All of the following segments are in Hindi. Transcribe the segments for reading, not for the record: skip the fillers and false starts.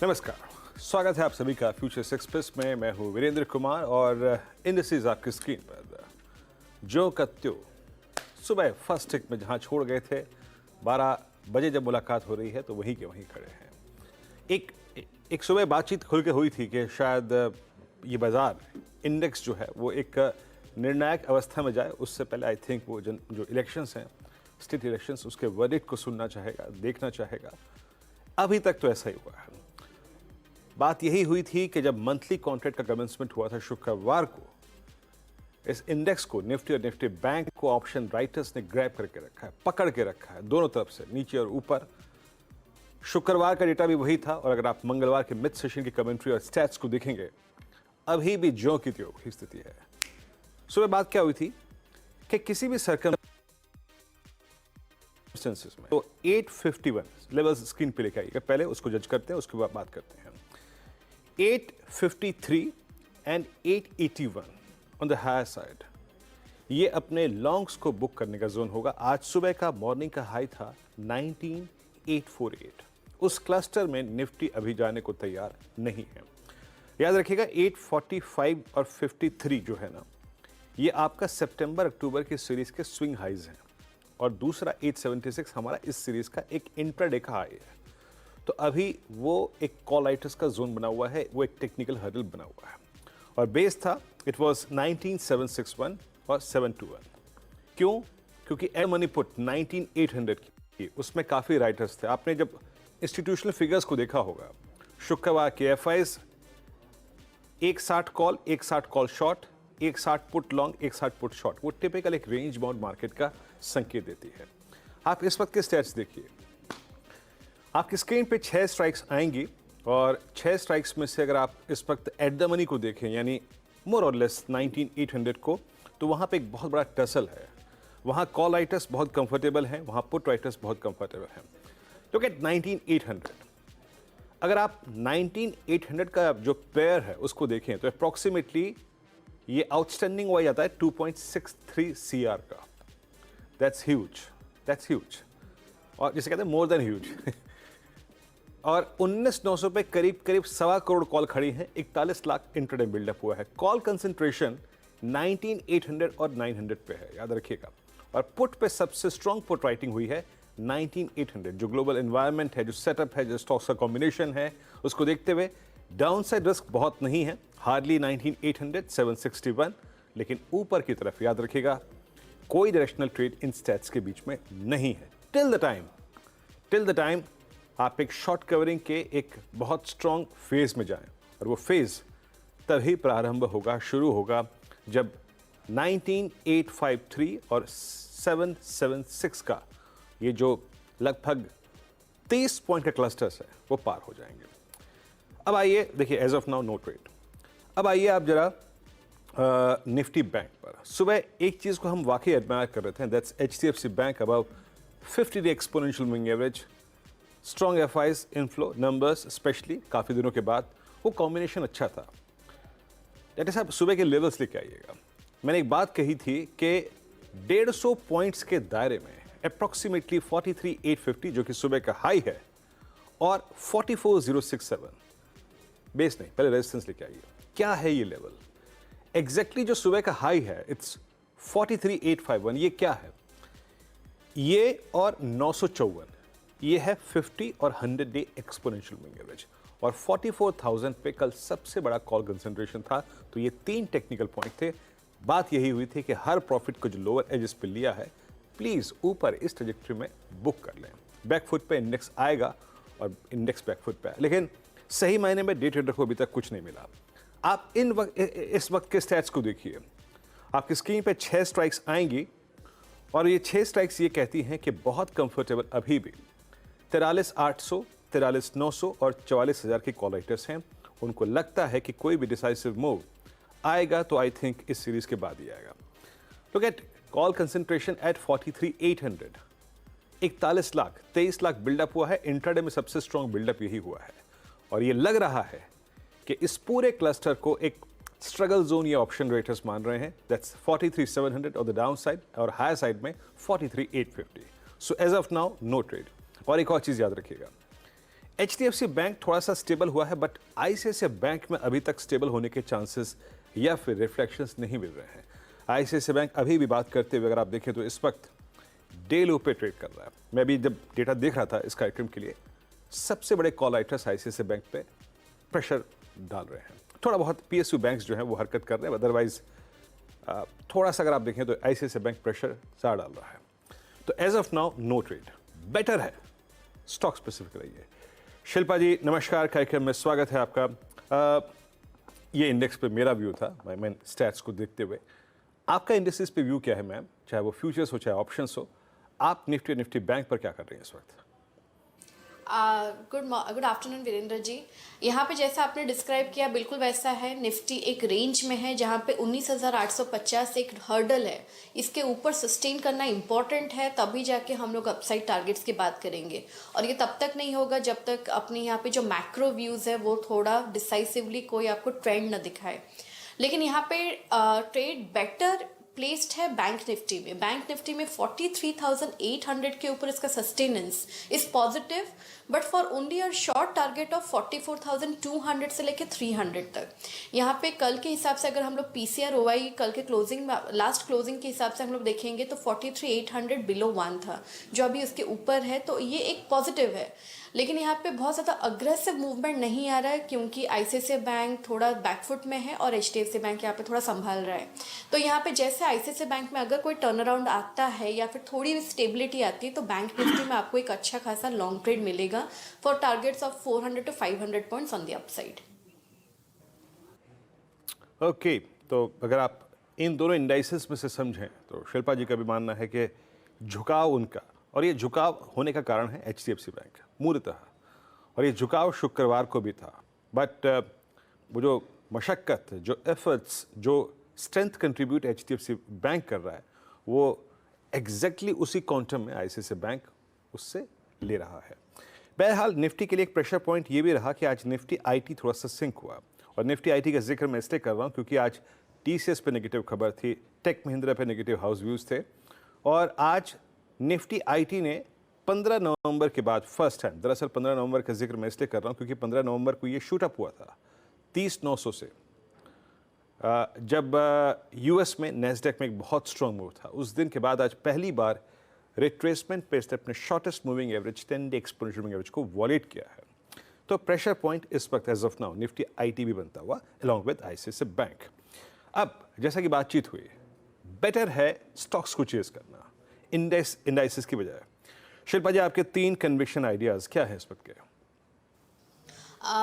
नमस्कार, स्वागत है आप सभी का फ्यूचर एक्सप्रेस में। मैं हूं वीरेंद्र कुमार और इंडस्ट्रीज आपकी स्क्रीन पर। जो कत्यो सुबह फर्स्ट टिक में जहां छोड़ गए थे, 12 बजे जब मुलाकात हो रही है तो वहीं के वहीं खड़े हैं। एक सुबह बातचीत खुल के हुई थी कि शायद ये बाजार इंडेक्स जो है वो एक निर्णायक अवस्था में जाए। उससे पहले आई थिंक वो जो इलेक्शंस हैं, स्टेट इलेक्शंस, उसके वर्डिक्ट को सुनना चाहेगा, देखना चाहेगा। अभी तक तो ऐसा ही हुआ है। बात यही हुई थी कि जब मंथली कॉन्ट्रैक्ट का कमेंसमेंट हुआ था शुक्रवार को, इस इंडेक्स को, निफ्टी और निफ्टी बैंक को ऑप्शन राइटर्स ने ग्रैब करके रखा है, पकड़ के रखा है दोनों तरफ से, नीचे और ऊपर। शुक्रवार का डेटा भी वही था और अगर आप मंगलवार के मिड सेशन की कमेंट्री और स्टैट्स को देखेंगे, अभी भी ज्यों की त्यों की स्थिति है। सुबह बात क्या हुई थी कि किसी भी सर्कम में तो 851 लेवल्स स्क्रीन पे लेके आइएगा, पहले उसको जज करते हैं, उसके बाद बात करते हैं। 853 and 881 on the higher side, ये अपने लॉन्ग्स को बुक करने का जोन होगा। आज सुबह का मॉर्निंग का हाई था 19848। उस क्लस्टर में निफ्टी अभी जाने को तैयार नहीं है। याद रखिएगा 845 और 53 जो है ना, ये आपका सितंबर अक्टूबर की सीरीज के स्विंग हाइज हैं और दूसरा 876 हमारा इस सीरीज का एक इंट्राडे का हाई है। तो अभी वो एक कॉल राइटर्स का जोन बना हुआ है, वो एक टेक्निकल हर्डल बना हुआ है और बेस था इट वाज 19761 और 721। क्यों? क्योंकि एयर मनी पुट 19800 की, उसमें काफ़ी राइटर्स थे। आपने जब इंस्टीट्यूशनल फिगर्स को देखा होगा, शुक्रवार के FIIs 160 call, 160 call short, 160 put long, 160 put short, वो टिपिकल एक रेंज बाउंड मार्केट का संकेत देती है। आप इस वक्त के स्टैट्स देखिए, आपकी स्क्रीन पे 6 स्ट्राइक्स आएंगी और 6 स्ट्राइक्स में से अगर आप इस वक्त एट द मनी को देखें, यानी मोर और लेस 19800 को, तो वहाँ पे एक बहुत बड़ा टसल है। वहाँ कॉल राइटर्स बहुत कंफर्टेबल हैं, वहाँ पुट राइटर्स बहुत कंफर्टेबल हैं। Look at 19800। अगर आप 19800 का जो पेयर है उसको देखें तो अप्रॉक्सीमेटली ये आउटस्टैंडिंग वाइज आता है 2.63 CR का। दैट्स ह्यूज और जिसे कहते हैं मोर देन ह्यूज। और 19,900 पे करीब करीब 1.25 करोड़ कॉल खड़ी हैं, 41 लाख इंट्राडे बिल्डअप हुआ है। कॉल कंसंट्रेशन 19800 और 900 पे है, याद रखिएगा। और पुट पे सबसे स्ट्रॉन्ग पुट राइटिंग हुई है 19800। जो ग्लोबल एनवायरनमेंट है, जो सेटअप है, जो स्टॉक्स का कॉम्बिनेशन है, उसको देखते हुए डाउनसाइड रिस्क बहुत नहीं है, हार्डली 19800, 761। लेकिन ऊपर की तरफ याद रखिएगा कोई डायरेक्शनल ट्रेड इन स्टैट्स के बीच में नहीं है टिल द टाइम आप एक शॉर्ट कवरिंग के एक बहुत स्ट्रॉन्ग फेज में जाएं। और वो फेज तभी प्रारंभ होगा, शुरू होगा जब 19853 और 776 का ये जो लगभग 30 पॉइंट का क्लस्टर्स है वो पार हो जाएंगे। अब आइए देखिए, as of now no trade. अब आइए आप जरा निफ्टी बैंक पर। सुबह एक चीज को हम वाकई एडमायर कर रहे थे, that's HDFC bank above 50 day exponential moving average, strong FIIs, inflow numbers, specially काफी दिनों के बाद वो कॉम्बिनेशन अच्छा था। डॉक्टर साहब सुबह के लेवल्स लेके आइएगा। मैंने एक बात कही थी कि 150 पॉइंट्स के दायरे में अप्रॉक्सीमेटली 43,850 जो कि सुबह का हाई है और 44,067 बेस नहीं, पहले रेजिस्टेंस लेके आइए। क्या है ये लेवल एग्जैक्टली? जो सुबह का हाई है इट्स 43,851। ये क्या है? ये और 954, ये है 50 और 100 डे एक्सपोनेंशियल मूविंग एवरेज और 44,000 पे कल सबसे बड़ा कॉल कंसंट्रेशन था। तो ये 3 टेक्निकल पॉइंट थे। बात यही हुई थी कि हर प्रॉफिट को जो लोअर एजेस पे लिया है, प्लीज ऊपर इस ट्रेजेक्टरी में बुक कर लें। बैकफुट पे इंडेक्स आएगा और इंडेक्स बैकफुट पे है, लेकिन सही मायने में डे ट्रेडर को अभी तक कुछ नहीं मिला। आप इस वक्त के स्टैट्स को देखिए, आपकी स्क्रीन पे 6 स्ट्राइक्स आएंगी और ये 6 स्ट्राइक्स ये कहती हैं कि बहुत कंफर्टेबल अभी भी 43,800, 43,900 और 44,000 के कॉल राइटर्स हैं। उनको लगता है कि कोई भी डिसाइसिव मूव आएगा तो आई थिंक इस सीरीज के बाद ही आएगा। Look at call concentration at 43,800, 41 lakh, 23 lakh buildup हुआ है। इंट्राडे में सबसे स्ट्रॉन्ग बिल्डअप यही हुआ है और ये लग रहा है कि इस पूरे क्लस्टर को एक स्ट्रगल जोन ये ऑप्शन रेटर्स मान रहे हैं। That's 43,700 on the down side और हायर साइड में 43,850। So as of now no trade. और एक और चीज याद रखिएगा, HDFC बैंक थोड़ा सा स्टेबल हुआ है, बट ICICI बैंक में अभी तक स्टेबल होने के चांसेस या फिर रिफ्लेक्शंस नहीं मिल रहे हैं। ICICI बैंक अभी भी बात करते हुए अगर आप देखें तो इस वक्त डे लो पे ट्रेड कर रहा है। मैं अभी जब डेटा देख रहा था इस कार्यक्रम के लिए, सबसे बड़े कॉल राइटर्स ICICI बैंक पे प्रेशर डाल रहे हैं। थोड़ा बहुत PSU बैंक्स जो हैं वो हरकत कर रहे हैं, अदरवाइज थोड़ा सा अगर आप देखें तो ICICI बैंक प्रेशर ज़्यादा डाल रहा है। तो as of now no trade, better है स्टॉक स्पेसिफिक रहिए। शिल्पा जी नमस्कार, कार्यक्रम में स्वागत है आपका। ये इंडेक्स पे मेरा व्यू था, मैं स्टैट्स को देखते हुए। आपका इंडेक्सेस पे व्यू क्या है मैम, चाहे वो फ्यूचर्स हो चाहे ऑप्शंस हो? आप निफ्टी बैंक पर क्या कर रहे हैं इस वक्त? Good afternoon Virendra ji. यहाँ पे जैसा आपने डिस्क्राइब किया बिल्कुल वैसा है। निफ्टी एक रेंज में है जहाँ पे 19,850 एक हर्डल है, इसके ऊपर सस्टेन करना इम्पॉर्टेंट है, तभी जाके हम लोग अपसाइड टारगेट्स की बात करेंगे। और ये तब तक नहीं होगा जब तक अपने यहाँ पे जो मैक्रो व्यूज़ है वो थोड़ा डिसाइसिवली कोई आपको ट्रेंड न दिखाए। लेकिन यहाँ पे ट्रेड बेटर प्लेस्ड है बैंक निफ्टी में। बैंक निफ्टी में 43,800 के ऊपर इसका sustenance is positive, but for only a short target of 44,200 से लेके 300 तक। यहाँ पे कल के हिसाब से अगर हम लोग PCR OI कल के क्लोजिंग लास्ट क्लोजिंग के हिसाब से हम लोग देखेंगे तो 43,800 बिलो 1 था, जो अभी उसके ऊपर है, तो ये एक पॉजिटिव है। लेकिन यहाँ पे बहुत ज़्यादा अग्रेसिव मूवमेंट नहीं आ रहा है क्योंकि ICICI बैंक थोड़ा बैकफुट में है और HDFC बैंक यहाँ पे थोड़ा संभाल रहा है। तो यहाँ पे जैसे ICICI बैंक में अगर कोई टर्न अराउंड आता है या फिर थोड़ी स्टेबिलिटी आती है तो बैंक निफ्टी में आपको एक अच्छा खासा लॉन्ग ट्रेड मिलेगा for targets of 400 to 500 points on the upside. Okay, तो अगर आप इन दोनों इंडाइसेस में से समझें तो शिल्पा जी का भी मानना है कि झुकाव उनका, और ये झुकाव होने का कारण है HDFC बैंक मूलतः, और ये झुकाव शुक्रवार को भी था। बट वो जो मशक्क़त, जो एफर्ट्स, जो स्ट्रेंथ कंट्रीब्यूट HDFC बैंक कर रहा है, वो एग्जैक्टली उसी क्वांटम में ICICI बैंक उससे ले रहा है। बहरहाल निफ्टी के लिए एक प्रेशर पॉइंट ये भी रहा कि आज निफ्टी IT थोड़ा सा सिंक हुआ, और निफ्टी IT का जिक्र मैं इसलिए कर रहा हूँ क्योंकि आज TCS पे नेगेटिव खबर थी, टेक महिंद्रा पे नेगेटिव हाउस व्यूज़ थे, और आज निफ्टी IT ने 15 नवंबर के बाद फर्स्ट टाइम, दरअसल 15 नवंबर का जिक्र मैं इसलिए कर रहा हूँ क्योंकि 15 नवंबर को ये शूट अप हुआ था 30,900 से, जब US में नैस्डैक में एक बहुत स्ट्रॉन्ग मूव था। उस दिन के बाद आज पहली बार रिट्रेसमेंट पे इसने अपने शॉर्टेस्ट मूविंग एवरेज 10-डे एक्सपोनेंशियल मूविंग एवरेज को वॉलेट किया है। तो प्रेशर पॉइंट इस वक्त as of now Nifty IT भी बनता हुआ अलॉन्ग विद ICICI बैंक। अब जैसा कि बातचीत हुई, बेटर है स्टॉक्स को चेज करना इंडाइसेस की बजाय। शिल्पा जी, आपके 3 कन्विक्शन आइडियाज क्या है इस वक्त के?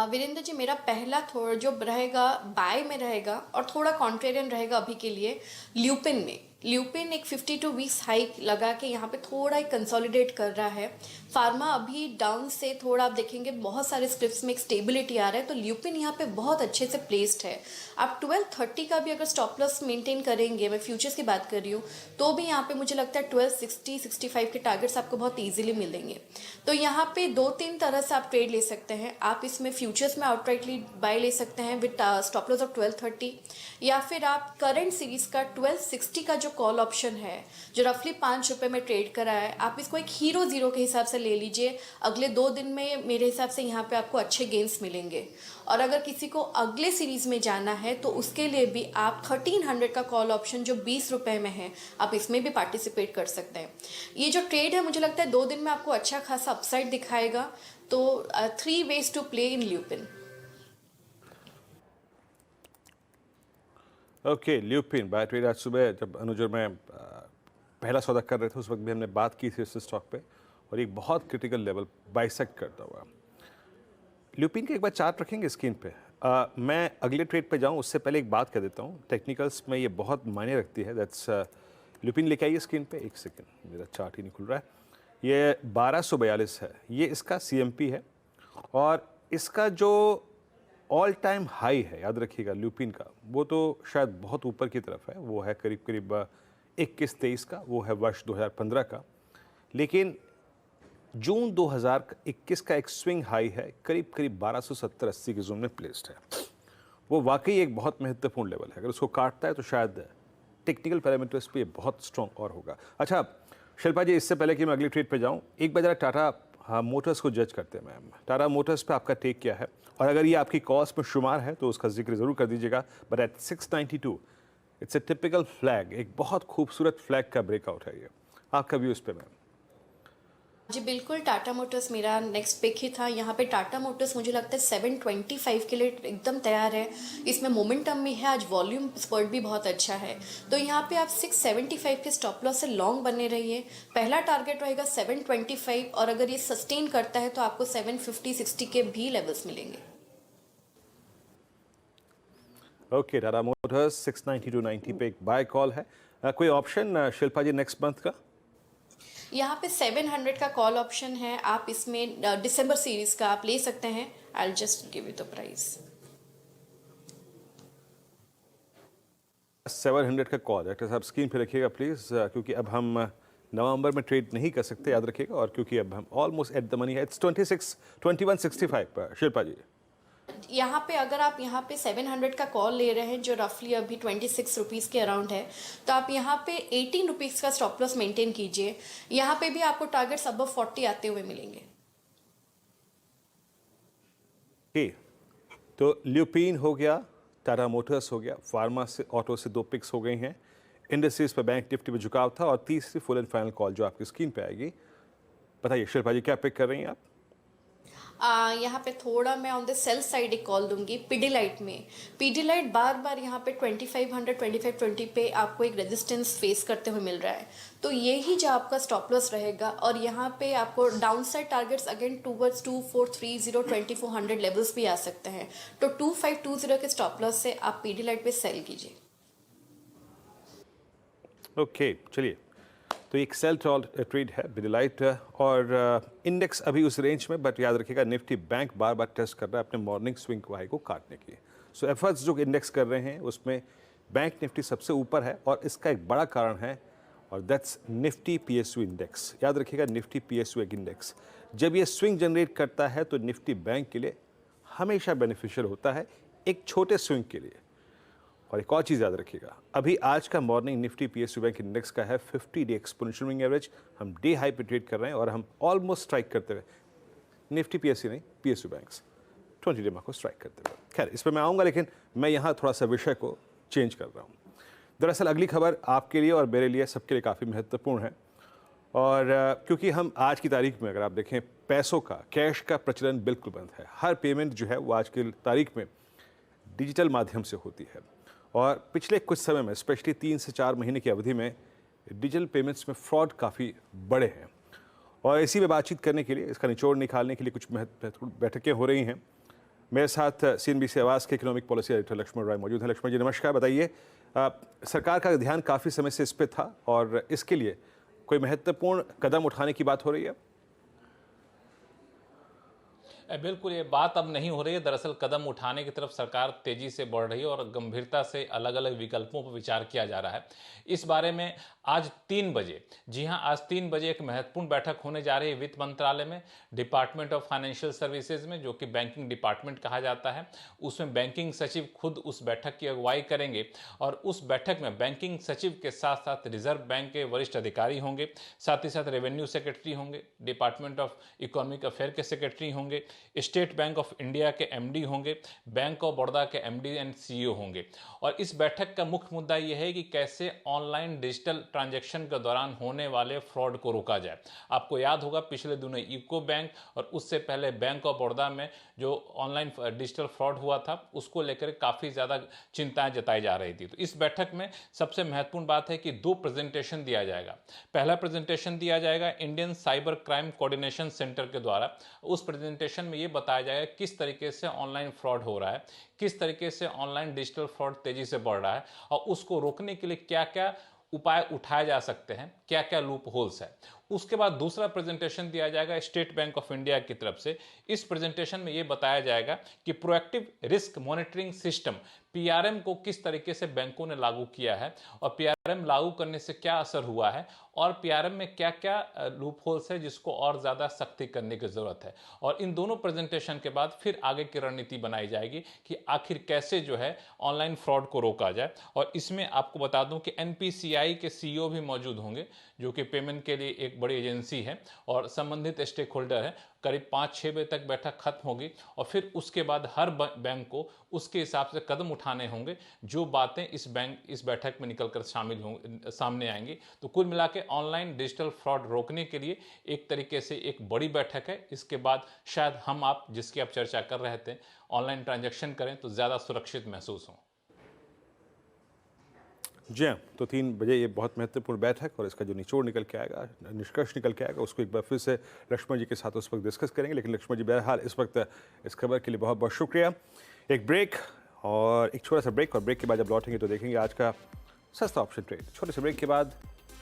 वीरेंद्र जी, मेरा पहला थोड़ा जो रहेगा बाय में रहेगा और थोड़ा कॉन्ट्रेरियन रहेगा अभी के लिए ल्यूपिन में। ल्यूपिन एक 50 to 20 हाइक लगा के यहाँ पे थोड़ा एक कंसोलिडेट कर रहा है। फार्मा अभी डाउन से थोड़ा आप देखेंगे बहुत सारे स्क्रिप्ट्स में एक स्टेबिलिटी आ रहा है, तो ल्यूपिन यहाँ पे बहुत अच्छे से प्लेस्ड है। आप 1230 का भी अगर स्टॉप लॉस मेंटेन करेंगे, मैं फ्यूचर्स की बात कर रही हूँ, तो भी यहाँ पे मुझे लगता है 1260-65 के टारगेट्स आपको बहुत ईजिली मिलेंगे। तो यहाँ पे 2-3 तरह से आप ट्रेड ले सकते हैं। आप इसमें फ्यूचर्स में आउटराइटली बाय ले सकते हैं विद स्टॉप लॉस ऑफ 1230, या फिर आप करंट सीरीज का 1260 का जो कॉल ऑप्शन है जो रफली 5 रुपये में ट्रेड करा है, आप इसको एक हीरो जीरो के हिसाब से ले लीजिए। अगले 2 दिन में मेरे हिसाब से यहाँ पे आपको अच्छे गेंस मिलेंगे। और अगर किसी को अगले सीरीज में जाना है तो उसके लिए भी आप 1300 का कॉल ऑप्शन जो 20 रुपये में है, आप इसमें भी पार्टिसिपेट कर सकते हैं। ये जो ट्रेड है मुझे लगता है 2 दिन में आपको अच्छा खासा अपसाइड दिखाएगा। तो 3 ways to play in Lupin. Okay, Lupin buy trade. आज सुबह जब अनुज और मैं पहला सौदा कर रहे थे उस वक्त भी हमने बात की थी इस स्टॉक पे, और एक बहुत क्रिटिकल लेवल बाइसेक्ट करता हुआ ल्यूपिन के एक बार चार्ट रखेंगे स्क्रीन पे। मैं अगले ट्रेड पे जाऊं उससे पहले एक बात कह देता हूं, टेक्निकल्स में ये बहुत मायने रखती है। दैट्स ल्यूपिन लेके आइए स्क्रीन पे, एक सेकेंड, मेरा चार्ट ही नहीं खुल रहा है। ये 1242 है, ये इसका CMP है, और इसका जो ऑल टाइम हाई है, याद रखिएगा ल्यूपिन का, वो तो शायद बहुत ऊपर की तरफ है, वो है करीब करीब 21-23 का, वो है वर्ष 2015 का। लेकिन जून 2021 का एक स्विंग हाई है करीब करीब 1270-80 के जोन में प्लेस्ड है। वो वाकई एक बहुत महत्वपूर्ण लेवल है, अगर उसको काटता है तो शायद टेक्निकल पैरामीटर्स पे बहुत स्ट्रॉन्ग और होगा। अच्छा शिल्पा जी, इससे पहले कि मैं अगली ट्रेड पे जाऊं, एक बार जरा टाटा हाँ, मोटर्स को जज करते हैं मैम। टाटा मोटर्स पे आपका टेक क्या है, और अगर ये आपकी कॉस्ट में शुमार है तो उसका जिक्र ज़रूर कर दीजिएगा। But at 692 it's a typical flag, एक बहुत खूबसूरत फ्लैग का ब्रेकआउट है ये। आपका व्यू इस पे मैम? जी बिल्कुल, टाटा मोटर्स मेरा नेक्स्ट पिक ही था। यहाँ पे टाटा मोटर्स मुझे लगता है 725 के लिए एकदम तैयार है। इसमें मोमेंटम भी है, आज वॉल्यूम स्पर्ट भी बहुत अच्छा है। तो यहाँ पे आप 675 के स्टॉप लॉस से लॉन्ग बने रहिए। पहला टारगेट रहेगा 725, और अगर ये सस्टेन करता है तो आपको 750-60 के भी लेवल्स मिलेंगे। ओके, टाटा मोटर्स 690 टू 90 पे एक बाय कॉल है। कोई ऑप्शन शिल्पा जी नेक्स्ट मंथ का? यहाँ पे 700 का कॉल ऑप्शन है, आप इसमें दिसंबर सीरीज का आप ले सकते हैं। I just give you the price. 700 का कॉल। डॉक्टर साहब स्क्रीन पे रखिएगा प्लीज़, क्योंकि अब हम नवंबर में ट्रेड नहीं कर सकते, याद रखिएगा। और क्योंकि अब हम ऑलमोस्ट एट द मनी है, इट्स 2165 पर। शिल्पा जी, यहाँ पे अगर आप यहाँ पे 700 का कॉल ले रहे हैं जो रफली अभी 26 रुपीज़ के अराउंड है, तो आप यहाँ पे 18 रुपीज़ का स्टॉप लॉस मेंटेन कीजिए। यहाँ पे भी आपको टारगेट्स अबव 40 आते हुए मिलेंगे। ठीक, तो ल्यूपिन हो गया, टाटा मोटर्स हो गया, फार्मा से ऑटो से 2 पिक्स हो गई हैं। इंडस्ट्रीज पर बैंक निफ्टी में झुकाव था, और तीसरी फुल एंड फाइनल कॉल जो आपकी स्क्रीन पे आएगी। बताइए शिल्पा जी, क्या पिक कर रही हैं आप? यहाँ पे थोड़ा मैं ऑन द सेल साइड एक कॉल दूंगी पीडीलाइट में। पीडीलाइट बार बार यहाँ पे 2500 2520 पे आपको एक रेजिस्टेंस फेस करते हुए मिल रहा है, तो ये ही जो आपका स्टॉप लॉस रहेगा। और यहाँ पे आपको down side targets again towards 2430 2400 levels भी आ सकते हैं। तो 2520 के स्टॉप लॉस से आप पीडीलाइट पे सेल कीजिए। ओके, चलिए, तो एक सेल ट्रेड है पीडीलाइट, और इंडेक्स अभी उस रेंज में, बट याद रखिएगा निफ्टी बैंक बार बार टेस्ट कर रहा है अपने मॉर्निंग स्विंग हाई को काटने की। सो एफर्ट्स जो इंडेक्स कर रहे हैं उसमें बैंक निफ्टी सबसे ऊपर है, और इसका एक बड़ा कारण है, और दैट्स निफ्टी पीएसयू इंडेक्स। याद रखिएगा, निफ्टी पीएसयू एक इंडेक्स जब ये स्विंग जनरेट करता है तो निफ्टी बैंक के लिए हमेशा बेनिफिशियल होता है, एक छोटे स्विंग के लिए। और एक और चीज़ याद रखिएगा, अभी आज का morning Nifty PSU bank index का है 50 डे एक्सपोनेंशियल मूविंग एवरेज। हम डे हाई पे ट्रेड कर रहे हैं, और हम ऑलमोस्ट स्ट्राइक करते हुए, निफ्टी पीएसयू नहीं, पीएसयू बैंक्स 20 डे को स्ट्राइक करते हुए। खैर, इस पर मैं आऊँगा, लेकिन मैं यहाँ थोड़ा सा विषय को चेंज कर रहा हूँ। दरअसल अगली खबर आपके लिए और मेरे लिए, सबके लिए काफ़ी महत्वपूर्ण है। और क्योंकि हम आज की तारीख में अगर आप देखें, पैसों का, कैश का प्रचलन बिल्कुल बंद है। हर पेमेंट जो है वो आज की तारीख में डिजिटल माध्यम से होती है। और पिछले कुछ समय में, स्पेशली 3 से 4 महीने की अवधि में, डिजिटल पेमेंट्स में फ्रॉड काफ़ी बड़े हैं। और इसी में बातचीत करने के लिए, इसका निचोड़ निकालने के लिए कुछ महत्वपूर्ण बैठकें हो रही हैं। मेरे साथ सीएनबीसी आवाज़ के इकोनॉमिक पॉलिसी एडिटर लक्ष्मण राय मौजूद हैं। लक्ष्मण जी नमस्कार, बताइए, सरकार का ध्यान काफ़ी समय से इस पे था, और इसके लिए कोई महत्वपूर्ण कदम उठाने की बात हो रही है? बिल्कुल, ये बात अब नहीं हो रही है। दरअसल कदम उठाने की तरफ सरकार तेजी से बढ़ रही है, और गंभीरता से अलग अलग विकल्पों पर विचार किया जा रहा है। इस बारे में आज 3 बजे, जी हाँ, आज 3 बजे एक महत्वपूर्ण बैठक होने जा रही है वित्त मंत्रालय में, डिपार्टमेंट ऑफ फाइनेंशियल सर्विसेज में, जो कि बैंकिंग डिपार्टमेंट कहा जाता है। उसमें बैंकिंग सचिव खुद उस बैठक की अगुवाई करेंगे, और उस बैठक में बैंकिंग सचिव के साथ साथ रिजर्व बैंक के वरिष्ठ अधिकारी होंगे, साथ ही साथ रेवेन्यू सेक्रेटरी होंगे, डिपार्टमेंट ऑफ इकोनॉमिक अफेयर के सेक्रेटरी होंगे, स्टेट बैंक ऑफ इंडिया के एमडी होंगे, बैंक ऑफ बड़ौदा के एमडी एंड सीईओ होंगे। और इस बैठक का मुख्य मुद्दा यह है कि कैसे ऑनलाइन डिजिटल ट्रांजैक्शन के दौरान होने वाले फ्रॉड को रोका जाए। आपको याद होगा, पिछले दिनों यूको बैंक और उससे पहले बैंक ऑफ बड़ौदा में जो ऑनलाइन डिजिटल फ्रॉड हुआ था, उसको लेकर काफ़ी ज़्यादा चिंताएं जताई जा रही थी। तो इस बैठक में सबसे महत्वपूर्ण बात है कि 2 प्रेजेंटेशन दिया जाएगा। पहला प्रेजेंटेशन दिया जाएगा Indian cyber crime coordination centre के द्वारा। उस प्रेजेंटेशन में ये बताया जाएगा किस तरीके से ऑनलाइन फ्रॉड हो रहा है, किस तरीके से ऑनलाइन डिजिटल फ्रॉड तेजी से बढ़ रहा है, और उसको रोकने के लिए क्या क्या उपाय उठाए जा सकते हैं, क्या क्या लूप होल्स है। उसके बाद दूसरा प्रेजेंटेशन दिया जाएगा स्टेट बैंक ऑफ इंडिया की तरफ से। इस प्रेजेंटेशन में यह बताया जाएगा कि proactive risk monitoring system PRM को किस तरीके से बैंकों ने लागू किया है, और पीआरएम लागू करने से क्या असर हुआ है, और पीआरएम में क्या क्या लूप होल्स है जिसको और ज़्यादा सख्ती करने की ज़रूरत है। और इन दोनों प्रेजेंटेशन के बाद फिर आगे की रणनीति बनाई जाएगी कि आखिर कैसे जो है ऑनलाइन फ्रॉड को रोका जाए। और इसमें आपको बता दूं कि एनपीसीआई के सीईओ भी मौजूद होंगे, जो कि पेमेंट के लिए एक एक बड़ी एजेंसी है और संबंधित स्टेक होल्डर है। करीब 5-6 बजे तक बैठक खत्म होगी और फिर उसके बाद हर बैंक को उसके हिसाब से कदम उठाने होंगे जो बातें इस बैठक में निकलकर सामने आएंगी। तो कुल मिला के ऑनलाइन डिजिटल फ्रॉड रोकने के लिए एक तरीके से एक बड़ी बैठक है। इसके बाद शायद हम आप जिसकी आप चर्चा कर रहे थे ऑनलाइन ट्रांजैक्शन करें तो ज़्यादा सुरक्षित महसूस हों। जी हाँ, तो 3 बजे ये बहुत महत्वपूर्ण बैठक और इसका जो निचोड़ निकल के आएगा, निष्कर्ष निकल के आएगा, उसको एक बार फिर से लक्ष्मण जी के साथ उस वक्त डिस्कस करेंगे। लेकिन लक्ष्मण जी बहरहाल इस वक्त इस खबर के लिए बहुत बहुत शुक्रिया। एक ब्रेक और एक छोटा सा ब्रेक, और ब्रेक के बाद जब लौटेंगे तो देखेंगे आज का सस्ता ऑप्शन ट्रेड। छोटे से ब्रेक के बाद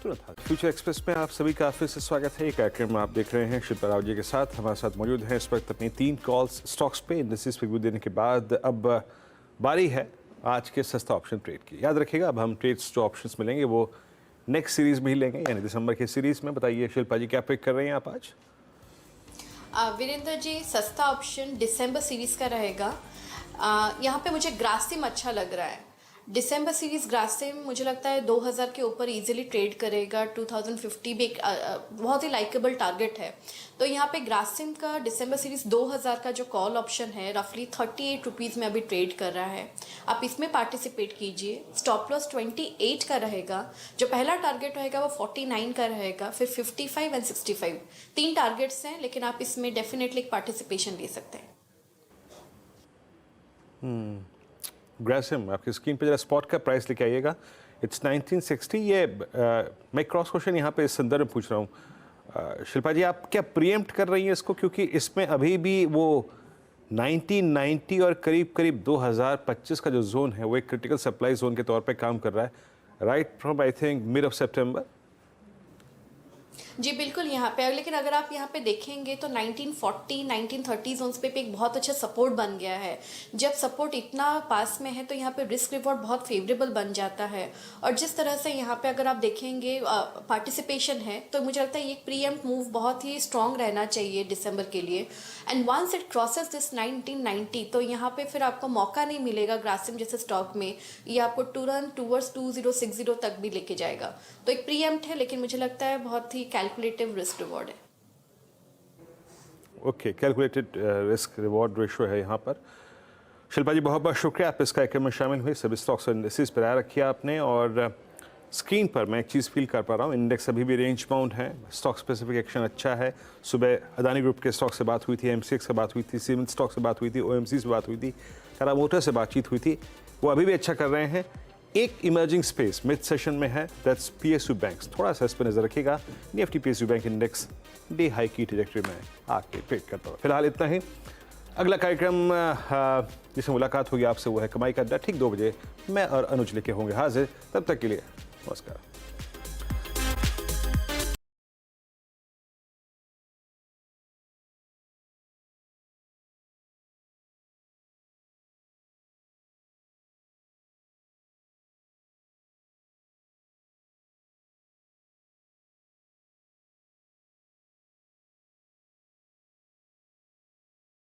तुरंत हाजिर। फ्यूचर एक्सप्रेस में आप सभी का फिर से स्वागत है। ये कार्यक्रम आप देख रहे हैं शिल्पा राव जी के साथ। हमारे साथ मौजूद हैं इस वक्त अपनी 3 कॉल्स स्टॉक्स पे इंडेक्सेस पे व्यू देने के बाद अब बारी है आज के सस्ता ऑप्शन ट्रेड की। याद रखिएगा अब हम ट्रेड्स जो ऑप्शंस मिलेंगे वो नेक्स्ट सीरीज में ही लेंगे, यानी दिसंबर की सीरीज में। बताइए शिल्पा जी क्या पिक कर रहे हैं आप आज? वीरेंद्र जी, सस्ता ऑप्शन दिसंबर सीरीज का रहेगा। यहाँ पे मुझे ग्रासिम अच्छा लग रहा है। दिसंबर सीरीज ग्रासिम मुझे लगता है 2000 के ऊपर इजीली ट्रेड करेगा। 2050 भी एक बहुत ही लाइकेबल टारगेट है। तो यहाँ पे ग्रासिम का दिसंबर सीरीज 2000 का जो कॉल ऑप्शन है रफली 38 रुपीज़ में अभी ट्रेड कर रहा है। आप इसमें पार्टिसिपेट कीजिए। स्टॉप लॉस 28 का रहेगा। जो पहला टारगेट रहेगा वो 49 का रहेगा, फिर 55 एंड 65। 3 टारगेट्स हैं, लेकिन आप इसमें डेफिनेटली एक पार्टिसिपेशन ले सकते हैं। ग्रासिम आपकी स्क्रीन पे जरा स्पॉट का प्राइस लेके आइएगा। इट्स 1960। ये मैं क्रॉस क्वेश्चन यहाँ पे इस संदर्भ में पूछ रहा हूँ शिल्पा जी, आप क्या प्रीएम्प्ट कर रही हैं इसको? क्योंकि इसमें अभी भी वो 1990 और करीब करीब 2025 का जो जोन है वो एक क्रिटिकल सप्लाई जोन के तौर पे काम कर रहा है, right from I think mid of September. जी बिल्कुल, यहाँ पे लेकिन अगर आप यहाँ पे देखेंगे तो 1940 1930 जोन्स पे एक बहुत अच्छा सपोर्ट बन गया है। जब सपोर्ट इतना पास में है तो यहाँ पे रिस्क रिवॉर्ड बहुत फेवरेबल बन जाता है। और जिस तरह से यहाँ पे अगर आप देखेंगे पार्टिसिपेशन है तो मुझे लगता है ये प्रीएम्प्ट मूव बहुत ही स्ट्रॉन्ग रहना चाहिए दिसंबर के लिए। And once it crosses this 1990 तो यहाँ पे फिर आपको मौका नहीं मिलेगा ग्रासिम जैसे स्टॉक में, ये आपको तुरंत टूवर्ड्स 2060 तक भी लेके जाएगा। तो एक प्रीएम्प्ट है, लेकिन मुझे लगता है बहुत ही कैलकुलेटिव रिस्क रिवॉर्ड है। Okay, calculated risk reward ratio है यहाँ पर। शिल्पा जी बहुत बहुत शुक्रिया, आप इस कार्यक्रम में शामिल हुए। सभी स्टॉक्स और इंडेक्सेस पर आया रखिए आपने, और स्क्रीन पर मैं एक चीज़ फील कर पा रहा हूँ, इंडेक्स अभी भी रेंज बाउंड है। स्टॉक स्पेसिफिक एक्शन अच्छा है। सुबह अदानी ग्रुप के स्टॉक से बात हुई थी, एमसीएक्स से बात हुई थी, सीमेंट स्टॉक से बात हुई थी, ओएमसी से बात हुई थी, टाटा मोटर से बातचीत हुई थी, वो अभी भी अच्छा कर रहे हैं। एक इमर्जिंग स्पेस मिड सेशन में है, दैट्स पीएसयू बैंक्स। थोड़ा सा इस पर नजर रखिएगा। Nifty PSU bank index day high की ट्रैजेक्टरी में आके ट्रेड करता हुआ। फिलहाल इतना ही। अगला कार्यक्रम जिसमें मुलाकात होगी आपसे वो है कमाई का अड्डा। ठीक 2 बजे मैं और अनुज लेके होंगे हाजिर। तब तक के लिए नमस्कार।